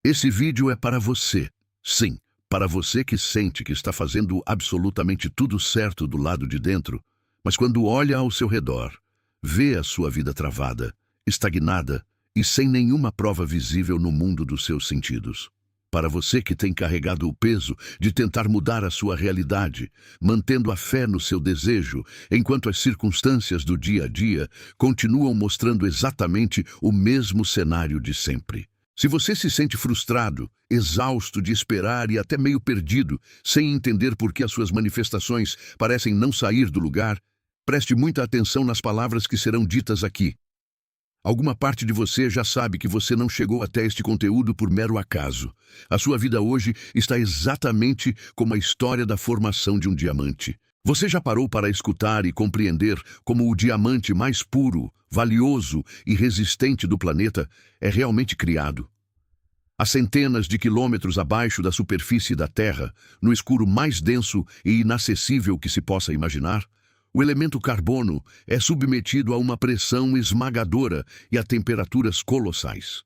Esse vídeo é para você. Sim, para você que sente que está fazendo absolutamente tudo certo do lado de dentro, mas quando olha ao seu redor, vê a sua vida travada, estagnada e sem nenhuma prova visível no mundo dos seus sentidos. Para você que tem carregado o peso de tentar mudar a sua realidade, mantendo a fé no seu desejo, enquanto as circunstâncias do dia a dia continuam mostrando exatamente o mesmo cenário de sempre. Se você se sente frustrado, exausto de esperar e até meio perdido, sem entender por que as suas manifestações parecem não sair do lugar, preste muita atenção nas palavras que serão ditas aqui. Alguma parte de você já sabe que você não chegou até este conteúdo por mero acaso. A sua vida hoje está exatamente como a história da formação de um diamante. Você já parou para escutar e compreender como o diamante mais puro, valioso e resistente do planeta é realmente criado? A centenas de quilômetros abaixo da superfície da Terra, no escuro mais denso e inacessível que se possa imaginar, o elemento carbono é submetido a uma pressão esmagadora e a temperaturas colossais.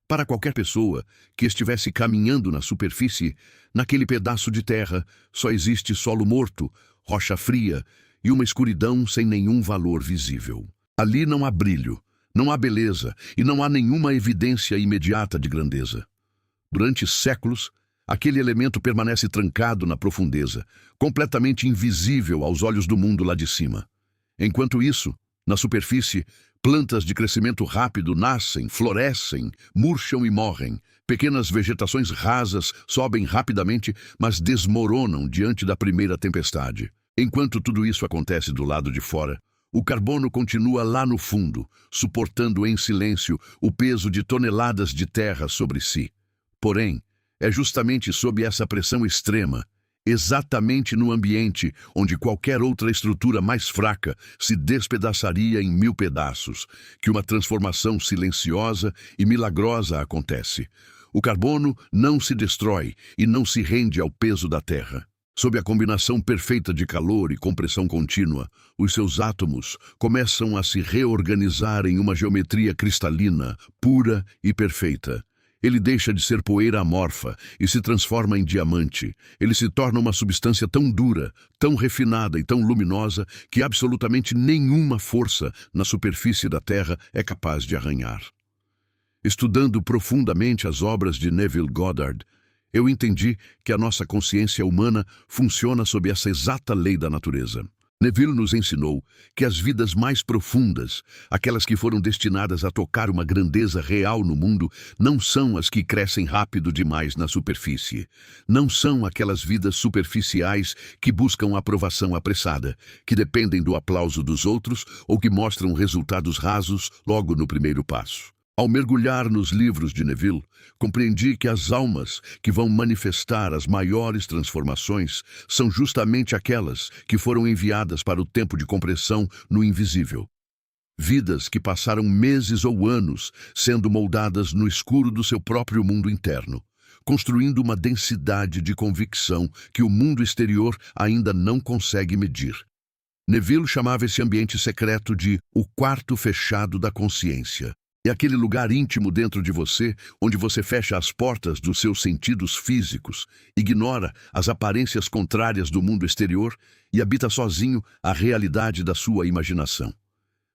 Para qualquer pessoa que estivesse caminhando na superfície, naquele pedaço de terra, só existe solo morto, rocha fria e uma escuridão sem nenhum valor visível. Ali não há brilho, não há beleza e não há nenhuma evidência imediata de grandeza. Durante séculos, aquele elemento permanece trancado na profundeza, completamente invisível aos olhos do mundo lá de cima. Enquanto isso, na superfície, plantas de crescimento rápido nascem, florescem, murcham e morrem. Pequenas vegetações rasas sobem rapidamente, mas desmoronam diante da primeira tempestade. Enquanto tudo isso acontece do lado de fora, o carbono continua lá no fundo, suportando em silêncio o peso de toneladas de terra sobre si. Porém, é justamente sob essa pressão extrema, exatamente no ambiente onde qualquer outra estrutura mais fraca se despedaçaria em 1000 pedaços, que uma transformação silenciosa e milagrosa acontece. O carbono não se destrói e não se rende ao peso da Terra. Sob a combinação perfeita de calor e compressão contínua, os seus átomos começam a se reorganizar em uma geometria cristalina, pura e perfeita. Ele deixa de ser poeira amorfa e se transforma em diamante. Ele se torna uma substância tão dura, tão refinada e tão luminosa que absolutamente nenhuma força na superfície da Terra é capaz de arranhar. Estudando profundamente as obras de Neville Goddard, eu entendi que a nossa consciência humana funciona sob essa exata lei da natureza. Neville nos ensinou que as vidas mais profundas, aquelas que foram destinadas a tocar uma grandeza real no mundo, não são as que crescem rápido demais na superfície. Não são aquelas vidas superficiais que buscam aprovação apressada, que dependem do aplauso dos outros ou que mostram resultados rasos logo no primeiro passo. Ao mergulhar nos livros de Neville, compreendi que as almas que vão manifestar as maiores transformações são justamente aquelas que foram enviadas para o tempo de compressão no invisível. Vidas que passaram meses ou anos sendo moldadas no escuro do seu próprio mundo interno, construindo uma densidade de convicção que o mundo exterior ainda não consegue medir. Neville chamava esse ambiente secreto de o quarto fechado da consciência. É aquele lugar íntimo dentro de você, onde você fecha as portas dos seus sentidos físicos, ignora as aparências contrárias do mundo exterior e habita sozinho a realidade da sua imaginação.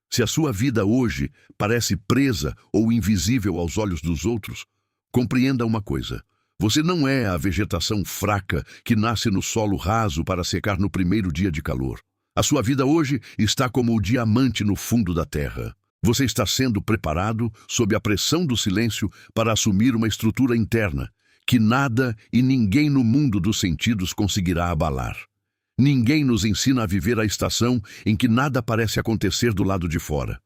Se a sua vida hoje parece presa ou invisível aos olhos dos outros, compreenda uma coisa: você não é a vegetação fraca que nasce no solo raso para secar no primeiro dia de calor. A sua vida hoje está como o diamante no fundo da terra. Você está sendo preparado, sob a pressão do silêncio, para assumir uma estrutura interna que nada e ninguém no mundo dos sentidos conseguirá abalar. Ninguém nos ensina a viver a estação em que nada parece acontecer do lado de fora.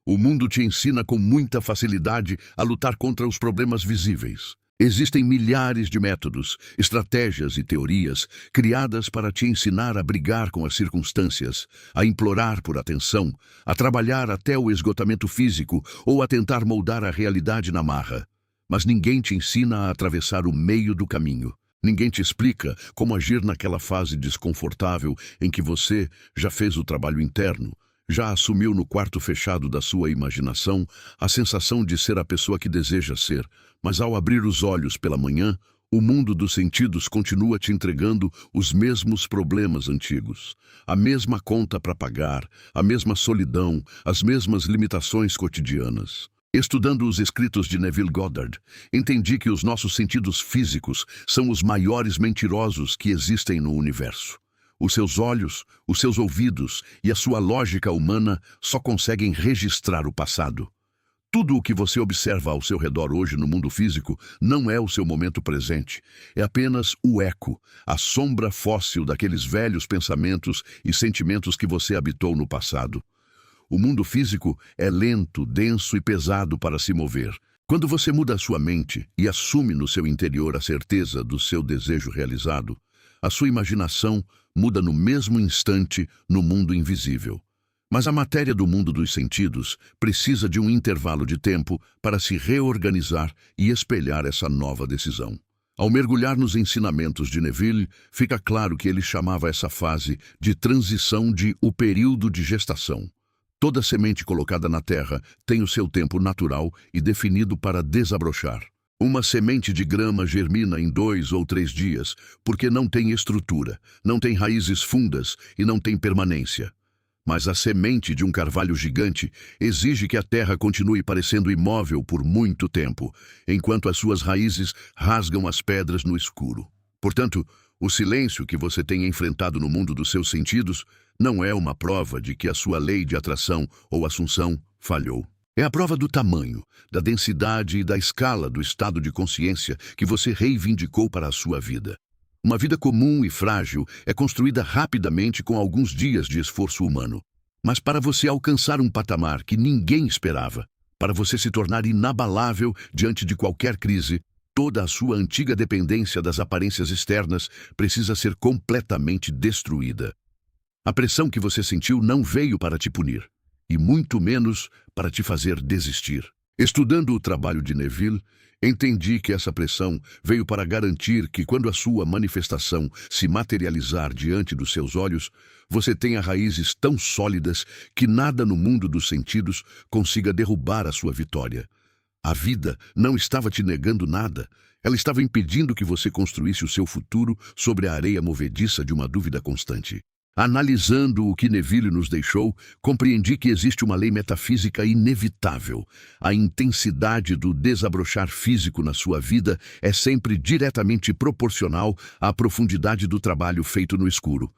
O mundo te ensina com muita facilidade a lutar contra os problemas visíveis. Existem milhares de métodos, estratégias e teorias criadas para te ensinar a brigar com as circunstâncias, a implorar por atenção, a trabalhar até o esgotamento físico ou a tentar moldar a realidade na marra. Mas ninguém te ensina a atravessar o meio do caminho. Ninguém te explica como agir naquela fase desconfortável em que você já fez o trabalho interno, Já assumiu no quarto fechado da sua imaginação a sensação de ser a pessoa que deseja ser, mas ao abrir os olhos pela manhã, o mundo dos sentidos continua te entregando os mesmos problemas antigos, a mesma conta para pagar, a mesma solidão, as mesmas limitações cotidianas. Estudando os escritos de Neville Goddard, entendi que os nossos sentidos físicos são os maiores mentirosos que existem no universo. Os seus olhos, os seus ouvidos e a sua lógica humana só conseguem registrar o passado. Tudo o que você observa ao seu redor hoje no mundo físico não é o seu momento presente. É apenas o eco, a sombra fóssil daqueles velhos pensamentos e sentimentos que você habitou no passado. O mundo físico é lento, denso e pesado para se mover. Quando você muda a sua mente e assume no seu interior a certeza do seu desejo realizado, a sua imaginação muda no mesmo instante no mundo invisível. Mas a matéria do mundo dos sentidos precisa de um intervalo de tempo para se reorganizar e espelhar essa nova decisão. Ao mergulhar nos ensinamentos de Neville, fica claro que ele chamava essa fase de transição de o período de gestação. Toda semente colocada na terra tem o seu tempo natural e definido para desabrochar. Uma semente de grama germina em 2 ou 3 dias, porque não tem estrutura, não tem raízes fundas e não tem permanência. Mas a semente de um carvalho gigante exige que a terra continue parecendo imóvel por muito tempo, enquanto as suas raízes rasgam as pedras no escuro. Portanto, o silêncio que você tem enfrentado no mundo dos seus sentidos não é uma prova de que a sua lei de atração ou assunção falhou. É a prova do tamanho, da densidade e da escala do estado de consciência que você reivindicou para a sua vida. Uma vida comum e frágil é construída rapidamente com alguns dias de esforço humano. Mas para você alcançar um patamar que ninguém esperava, para você se tornar inabalável diante de qualquer crise, toda a sua antiga dependência das aparências externas precisa ser completamente destruída. A pressão que você sentiu não veio para te punir, e muito menos para te fazer desistir. Estudando o trabalho de Neville, entendi que essa pressão veio para garantir que quando a sua manifestação se materializar diante dos seus olhos, você tenha raízes tão sólidas que nada no mundo dos sentidos consiga derrubar a sua vitória. A vida não estava te negando nada, ela estava impedindo que você construísse o seu futuro sobre a areia movediça de uma dúvida constante. Analisando o que Neville nos deixou, compreendi que existe uma lei metafísica inevitável. A intensidade do desabrochar físico na sua vida é sempre diretamente proporcional à profundidade do trabalho feito no escuro.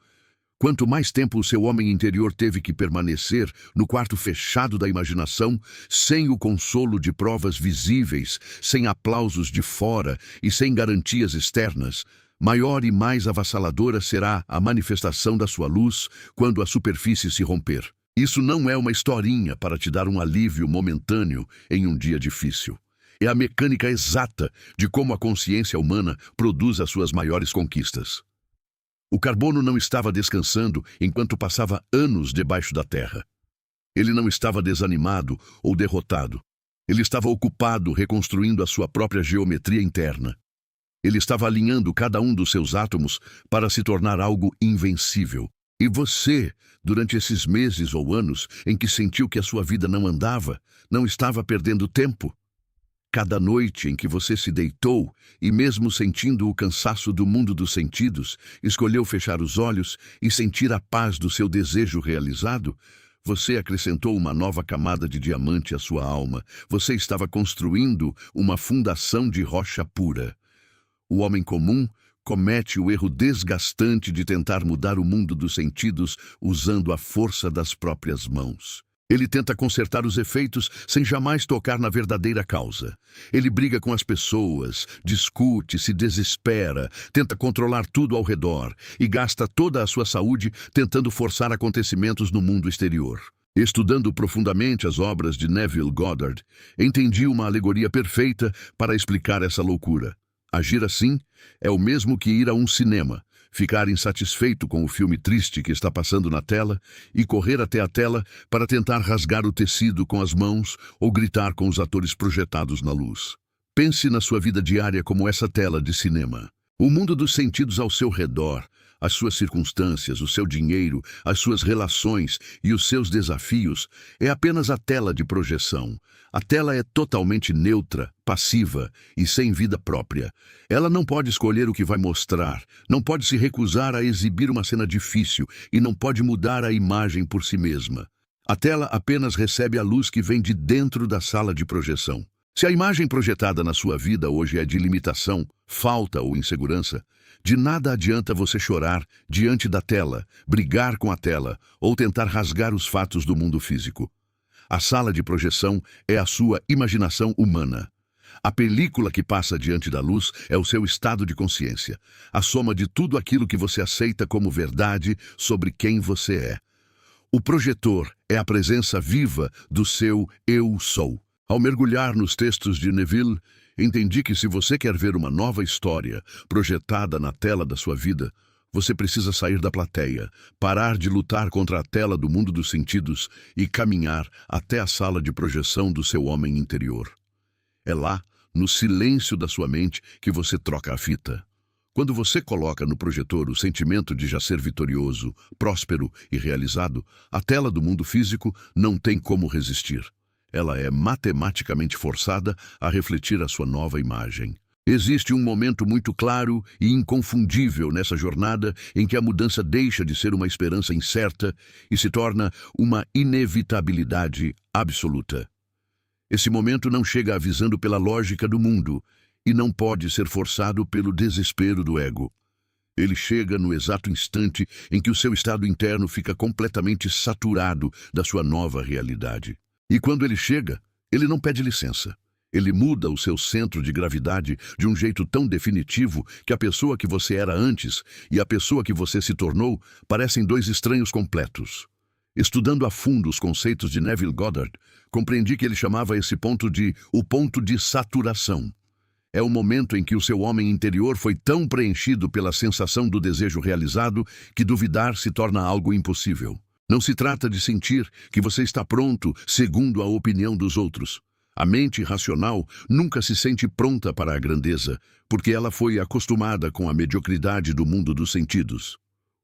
Quanto mais tempo o seu homem interior teve que permanecer no quarto fechado da imaginação, sem o consolo de provas visíveis, sem aplausos de fora e sem garantias externas, maior e mais avassaladora será a manifestação da sua luz quando a superfície se romper. Isso não é uma historinha para te dar um alívio momentâneo em um dia difícil. É a mecânica exata de como a consciência humana produz as suas maiores conquistas. O carbono não estava descansando enquanto passava anos debaixo da terra. Ele não estava desanimado ou derrotado. Ele estava ocupado reconstruindo a sua própria geometria interna. Ele estava alinhando cada um dos seus átomos para se tornar algo invencível. E você, durante esses meses ou anos em que sentiu que a sua vida não andava, não estava perdendo tempo? Cada noite em que você se deitou e mesmo sentindo o cansaço do mundo dos sentidos, escolheu fechar os olhos e sentir a paz do seu desejo realizado, você acrescentou uma nova camada de diamante à sua alma. Você estava construindo uma fundação de rocha pura. O homem comum comete o erro desgastante de tentar mudar o mundo dos sentidos usando a força das próprias mãos. Ele tenta consertar os efeitos sem jamais tocar na verdadeira causa. Ele briga com as pessoas, discute, se desespera, tenta controlar tudo ao redor e gasta toda a sua saúde tentando forçar acontecimentos no mundo exterior. Estudando profundamente as obras de Neville Goddard, entendi uma alegoria perfeita para explicar essa loucura. Agir assim é o mesmo que ir a um cinema, ficar insatisfeito com o filme triste que está passando na tela e correr até a tela para tentar rasgar o tecido com as mãos ou gritar com os atores projetados na luz. Pense na sua vida diária como essa tela de cinema. O mundo dos sentidos ao seu redor, as suas circunstâncias, o seu dinheiro, as suas relações e os seus desafios é apenas a tela de projeção. A tela é totalmente neutra, passiva e sem vida própria. Ela não pode escolher o que vai mostrar, não pode se recusar a exibir uma cena difícil e não pode mudar a imagem por si mesma. A tela apenas recebe a luz que vem de dentro da sala de projeção. Se a imagem projetada na sua vida hoje é de limitação, falta ou insegurança, de nada adianta você chorar diante da tela, brigar com a tela ou tentar rasgar os fatos do mundo físico. A sala de projeção é a sua imaginação humana. A película que passa diante da luz é o seu estado de consciência, a soma de tudo aquilo que você aceita como verdade sobre quem você é. O projetor é a presença viva do seu eu sou. Ao mergulhar nos textos de Neville, entendi que se você quer ver uma nova história projetada na tela da sua vida, você precisa sair da plateia, parar de lutar contra a tela do mundo dos sentidos e caminhar até a sala de projeção do seu homem interior. É lá, no silêncio da sua mente, que você troca a fita. Quando você coloca no projetor o sentimento de já ser vitorioso, próspero e realizado, a tela do mundo físico não tem como resistir. Ela é matematicamente forçada a refletir a sua nova imagem. Existe um momento muito claro e inconfundível nessa jornada em que a mudança deixa de ser uma esperança incerta e se torna uma inevitabilidade absoluta. Esse momento não chega avisando pela lógica do mundo e não pode ser forçado pelo desespero do ego. Ele chega no exato instante em que o seu estado interno fica completamente saturado da sua nova realidade. E quando ele chega, ele não pede licença. Ele muda o seu centro de gravidade de um jeito tão definitivo que a pessoa que você era antes e a pessoa que você se tornou parecem dois estranhos completos. Estudando a fundo os conceitos de Neville Goddard, compreendi que ele chamava esse ponto de o ponto de saturação. É o momento em que o seu homem interior foi tão preenchido pela sensação do desejo realizado que duvidar se torna algo impossível. Não se trata de sentir que você está pronto segundo a opinião dos outros. A mente racional nunca se sente pronta para a grandeza, porque ela foi acostumada com a mediocridade do mundo dos sentidos.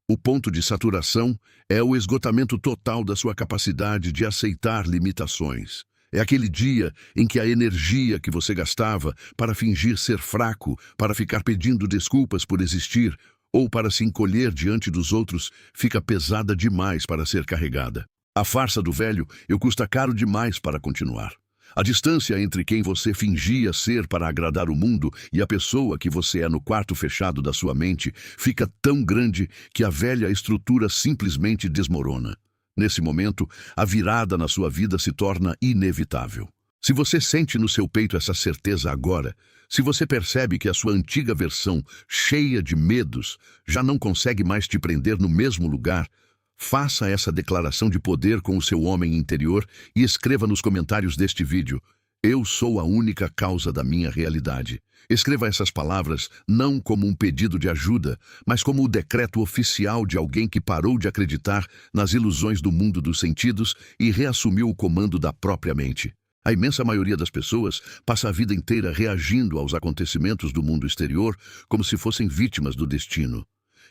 O ponto de saturação é o esgotamento total da sua capacidade de aceitar limitações. É aquele dia em que a energia que você gastava para fingir ser fraco, para ficar pedindo desculpas por existir, ou para se encolher diante dos outros, fica pesada demais para ser carregada. A farsa do velho eu custa caro demais para continuar. A distância entre quem você fingia ser para agradar o mundo e a pessoa que você é no quarto fechado da sua mente fica tão grande que a velha estrutura simplesmente desmorona. Nesse momento, a virada na sua vida se torna inevitável. Se você sente no seu peito essa certeza agora, se você percebe que a sua antiga versão, cheia de medos, já não consegue mais te prender no mesmo lugar, faça essa declaração de poder com o seu homem interior e escreva nos comentários deste vídeo: eu sou a única causa da minha realidade. Escreva essas palavras não como um pedido de ajuda, mas como o decreto oficial de alguém que parou de acreditar nas ilusões do mundo dos sentidos e reassumiu o comando da própria mente. A imensa maioria das pessoas passa a vida inteira reagindo aos acontecimentos do mundo exterior como se fossem vítimas do destino.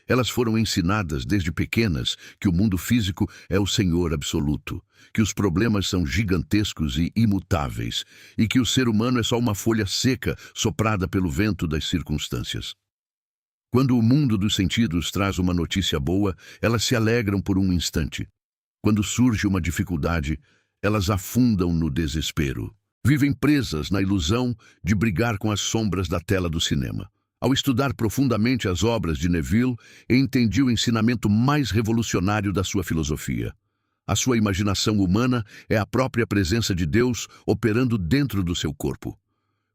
Elas foram ensinadas desde pequenas que o mundo físico é o senhor absoluto, que os problemas são gigantescos e imutáveis, e que o ser humano é só uma folha seca soprada pelo vento das circunstâncias. Quando o mundo dos sentidos traz uma notícia boa, elas se alegram por um instante. Quando surge uma dificuldade, elas afundam no desespero. Vivem presas na ilusão de brigar com as sombras da tela do cinema. Ao estudar profundamente as obras de Neville, entendi o ensinamento mais revolucionário da sua filosofia. A sua imaginação humana é a própria presença de Deus operando dentro do seu corpo.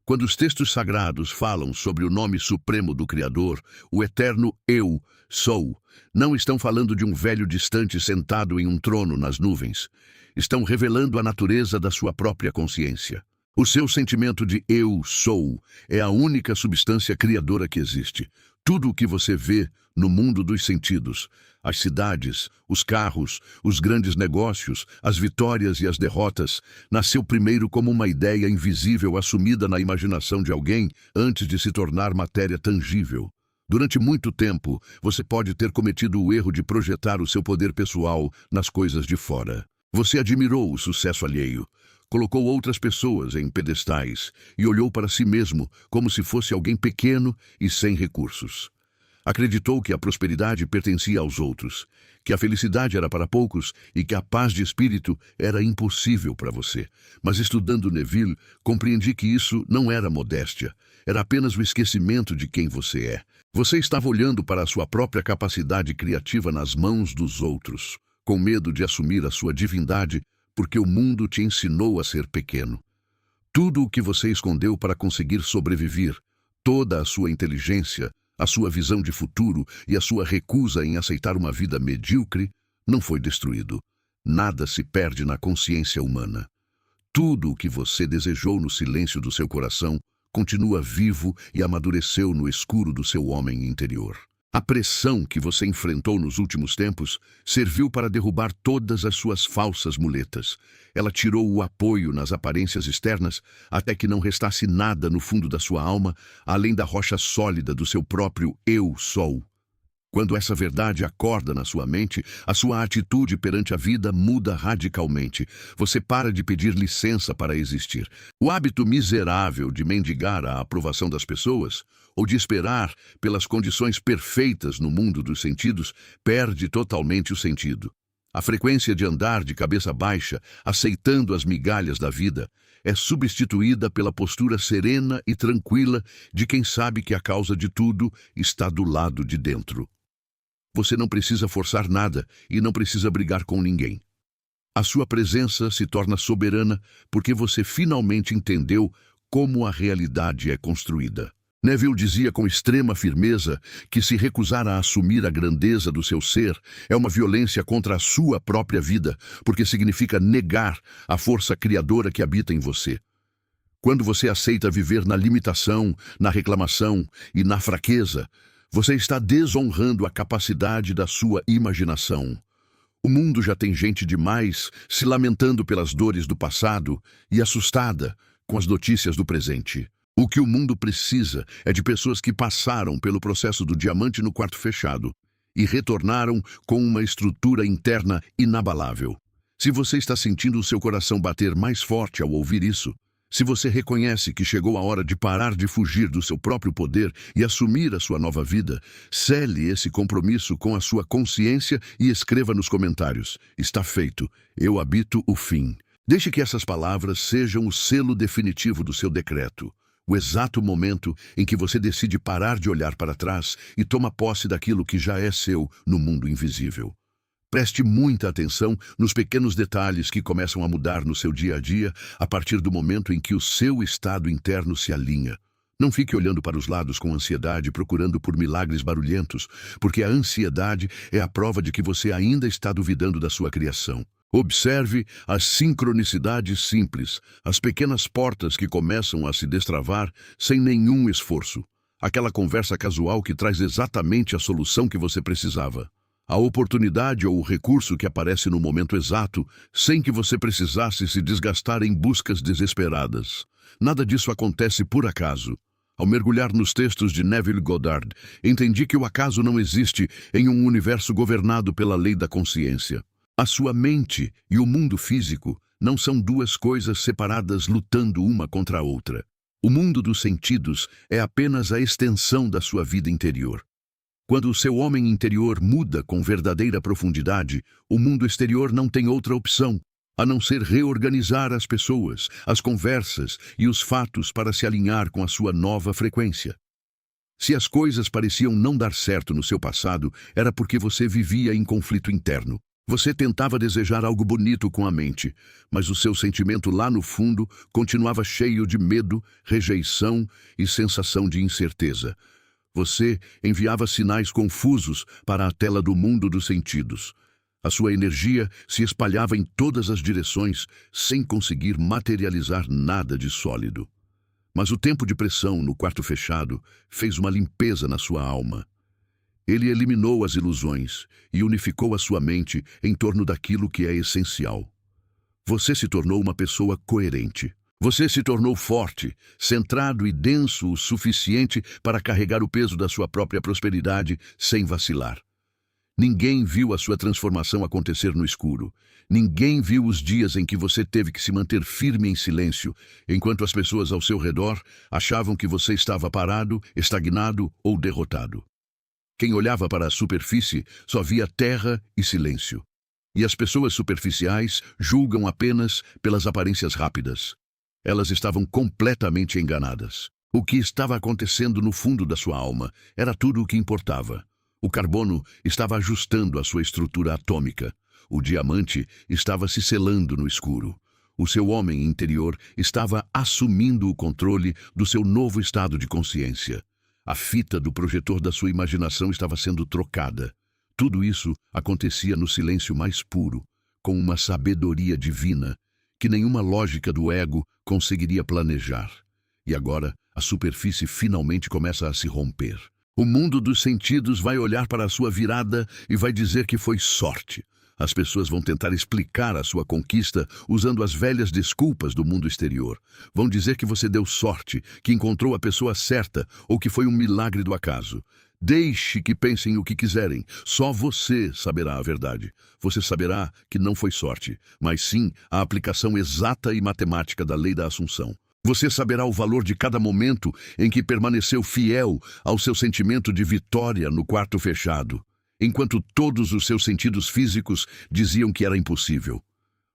Quando os textos sagrados falam sobre o nome supremo do Criador, o eterno Eu Sou, não estão falando de um velho distante sentado em um trono nas nuvens. Estão revelando a natureza da sua própria consciência. O seu sentimento de eu sou é a única substância criadora que existe. Tudo o que você vê no mundo dos sentidos, as cidades, os carros, os grandes negócios, as vitórias e as derrotas, nasceu primeiro como uma ideia invisível assumida na imaginação de alguém antes de se tornar matéria tangível. Durante muito tempo, você pode ter cometido o erro de projetar o seu poder pessoal nas coisas de fora. Você admirou o sucesso alheio, colocou outras pessoas em pedestais e olhou para si mesmo como se fosse alguém pequeno e sem recursos. Acreditou que a prosperidade pertencia aos outros, que a felicidade era para poucos e que a paz de espírito era impossível para você. Mas estudando Neville, compreendi que isso não era modéstia, era apenas o esquecimento de quem você é. Você estava olhando para a sua própria capacidade criativa nas mãos dos outros, com medo de assumir a sua divindade, porque o mundo te ensinou a ser pequeno. Tudo o que você escondeu para conseguir sobreviver, toda a sua inteligência, a sua visão de futuro e a sua recusa em aceitar uma vida medíocre, não foi destruído. Nada se perde na consciência humana. Tudo o que você desejou no silêncio do seu coração continua vivo e amadureceu no escuro do seu homem interior. A pressão que você enfrentou nos últimos tempos serviu para derrubar todas as suas falsas muletas. Ela tirou o apoio nas aparências externas até que não restasse nada no fundo da sua alma, além da rocha sólida do seu próprio Eu Sou. Quando essa verdade acorda na sua mente, a sua atitude perante a vida muda radicalmente. Você para de pedir licença para existir. O hábito miserável de mendigar a aprovação das pessoas, ou de esperar pelas condições perfeitas no mundo dos sentidos, perde totalmente o sentido. A frequência de andar de cabeça baixa, aceitando as migalhas da vida, é substituída pela postura serena e tranquila de quem sabe que a causa de tudo está do lado de dentro. Você não precisa forçar nada e não precisa brigar com ninguém. A sua presença se torna soberana porque você finalmente entendeu como a realidade é construída. Neville dizia com extrema firmeza que se recusar a assumir a grandeza do seu ser é uma violência contra a sua própria vida, porque significa negar a força criadora que habita em você. Quando você aceita viver na limitação, na reclamação e na fraqueza, você está desonrando a capacidade da sua imaginação. O mundo já tem gente demais se lamentando pelas dores do passado e assustada com as notícias do presente. O que o mundo precisa é de pessoas que passaram pelo processo do diamante no quarto fechado e retornaram com uma estrutura interna inabalável. Se você está sentindo o seu coração bater mais forte ao ouvir isso, se você reconhece que chegou a hora de parar de fugir do seu próprio poder e assumir a sua nova vida, cele esse compromisso com a sua consciência e escreva nos comentários: está feito, eu habito o fim. Deixe que essas palavras sejam o selo definitivo do seu decreto, o exato momento em que você decide parar de olhar para trás e toma posse daquilo que já é seu no mundo invisível. Preste muita atenção nos pequenos detalhes que começam a mudar no seu dia a dia a partir do momento em que o seu estado interno se alinha. Não fique olhando para os lados com ansiedade, procurando por milagres barulhentos, porque a ansiedade é a prova de que você ainda está duvidando da sua criação. Observe as sincronicidades simples, as pequenas portas que começam a se destravar sem nenhum esforço. Aquela conversa casual que traz exatamente a solução que você precisava. A oportunidade ou o recurso que aparece no momento exato, sem que você precisasse se desgastar em buscas desesperadas. Nada disso acontece por acaso. Ao mergulhar nos textos de Neville Goddard, entendi que o acaso não existe em um universo governado pela lei da consciência. A sua mente e o mundo físico não são duas coisas separadas lutando uma contra a outra. O mundo dos sentidos é apenas a extensão da sua vida interior. Quando o seu homem interior muda com verdadeira profundidade, o mundo exterior não tem outra opção, a não ser reorganizar as pessoas, as conversas e os fatos para se alinhar com a sua nova frequência. Se as coisas pareciam não dar certo no seu passado, era porque você vivia em conflito interno. Você tentava desejar algo bonito com a mente, mas o seu sentimento lá no fundo continuava cheio de medo, rejeição e sensação de incerteza. Você enviava sinais confusos para a tela do mundo dos sentidos. A sua energia se espalhava em todas as direções, sem conseguir materializar nada de sólido. Mas o tempo de pressão no quarto fechado fez uma limpeza na sua alma. Ele eliminou as ilusões e unificou a sua mente em torno daquilo que é essencial. Você se tornou uma pessoa coerente. Você se tornou forte, centrado e denso o suficiente para carregar o peso da sua própria prosperidade sem vacilar. Ninguém viu a sua transformação acontecer no escuro. Ninguém viu os dias em que você teve que se manter firme em silêncio, enquanto as pessoas ao seu redor achavam que você estava parado, estagnado ou derrotado. Quem olhava para a superfície só via terra e silêncio. E as pessoas superficiais julgam apenas pelas aparências rápidas. Elas estavam completamente enganadas. O que estava acontecendo no fundo da sua alma era tudo o que importava. O carbono estava ajustando a sua estrutura atômica. O diamante estava se selando no escuro. O seu homem interior estava assumindo o controle do seu novo estado de consciência. A fita do projetor da sua imaginação estava sendo trocada. Tudo isso acontecia no silêncio mais puro, com uma sabedoria divina que nenhuma lógica do ego conseguiria planejar. E agora, a superfície finalmente começa a se romper. O mundo dos sentidos vai olhar para a sua virada e vai dizer que foi sorte. As pessoas vão tentar explicar a sua conquista usando as velhas desculpas do mundo exterior. Vão dizer que você deu sorte, que encontrou a pessoa certa ou que foi um milagre do acaso. Deixe que pensem o que quiserem. Só você saberá a verdade. Você saberá que não foi sorte, mas sim a aplicação exata e matemática da lei da Assunção. Você saberá o valor de cada momento em que permaneceu fiel ao seu sentimento de vitória no quarto fechado, enquanto todos os seus sentidos físicos diziam que era impossível.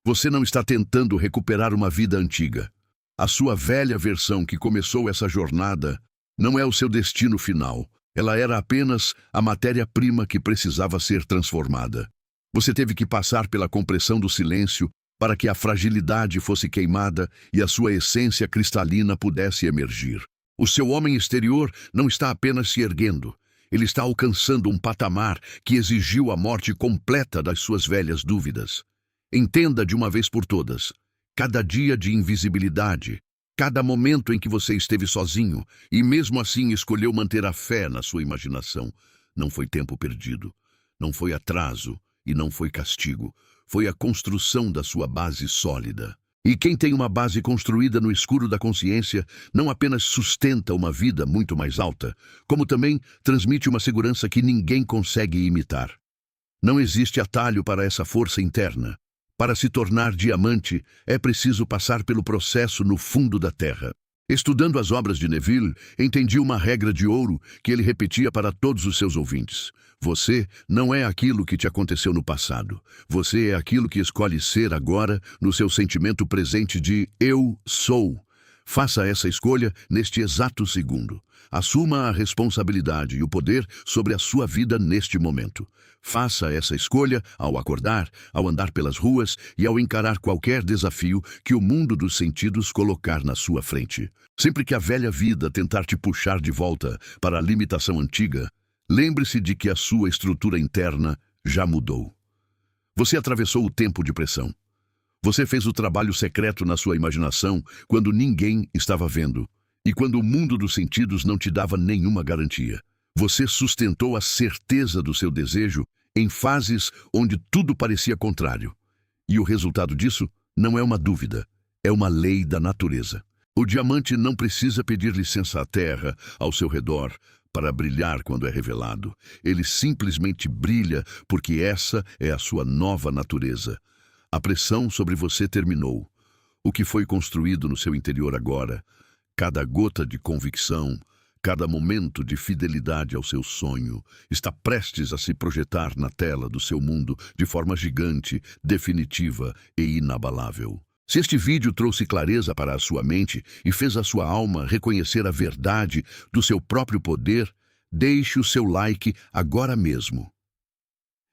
Você não está tentando recuperar uma vida antiga. A sua velha versão que começou essa jornada não é o seu destino final. Ela era apenas a matéria-prima que precisava ser transformada. Você teve que passar pela compressão do silêncio para que a fragilidade fosse queimada e a sua essência cristalina pudesse emergir. O seu homem exterior não está apenas se erguendo. Ele está alcançando um patamar que exigiu a morte completa das suas velhas dúvidas. Entenda de uma vez por todas, cada dia de invisibilidade, cada momento em que você esteve sozinho e mesmo assim escolheu manter a fé na sua imaginação, não foi tempo perdido, não foi atraso e não foi castigo, foi a construção da sua base sólida. E quem tem uma base construída no escuro da consciência não apenas sustenta uma vida muito mais alta, como também transmite uma segurança que ninguém consegue imitar. Não existe atalho para essa força interna. Para se tornar diamante, é preciso passar pelo processo no fundo da terra. Estudando as obras de Neville, entendi uma regra de ouro que ele repetia para todos os seus ouvintes. Você não é aquilo que te aconteceu no passado. Você é aquilo que escolhe ser agora no seu sentimento presente de eu sou. Faça essa escolha neste exato segundo. Assuma a responsabilidade e o poder sobre a sua vida neste momento. Faça essa escolha ao acordar, ao andar pelas ruas e ao encarar qualquer desafio que o mundo dos sentidos colocar na sua frente. Sempre que a velha vida tentar te puxar de volta para a limitação antiga, lembre-se de que a sua estrutura interna já mudou. Você atravessou o tempo de pressão. Você fez o trabalho secreto na sua imaginação quando ninguém estava vendo e quando o mundo dos sentidos não te dava nenhuma garantia. Você sustentou a certeza do seu desejo em fases onde tudo parecia contrário. E o resultado disso não é uma dúvida, é uma lei da natureza. O diamante não precisa pedir licença à terra ao seu redor para brilhar quando é revelado. Ele simplesmente brilha porque essa é a sua nova natureza. A pressão sobre você terminou. O que foi construído no seu interior agora, cada gota de convicção, cada momento de fidelidade ao seu sonho, está prestes a se projetar na tela do seu mundo de forma gigante, definitiva e inabalável. Se este vídeo trouxe clareza para a sua mente e fez a sua alma reconhecer a verdade do seu próprio poder, deixe o seu like agora mesmo.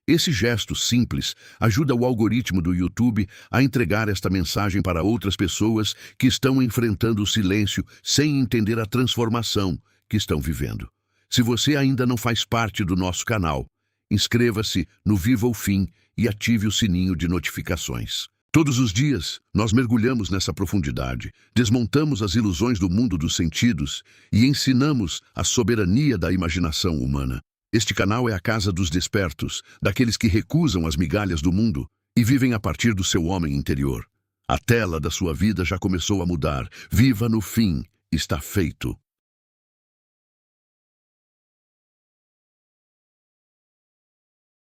Esse gesto simples ajuda o algoritmo do YouTube a entregar esta mensagem para outras pessoas que estão enfrentando o silêncio sem entender a transformação que estão vivendo. Se você ainda não faz parte do nosso canal, inscreva-se no Viva o Fim e ative o sininho de notificações. Todos os dias, nós mergulhamos nessa profundidade, desmontamos as ilusões do mundo dos sentidos e ensinamos a soberania da imaginação humana. Este canal é a casa dos despertos, daqueles que recusam as migalhas do mundo e vivem a partir do seu homem interior. A tela da sua vida já começou a mudar. Viva no fim. Está feito.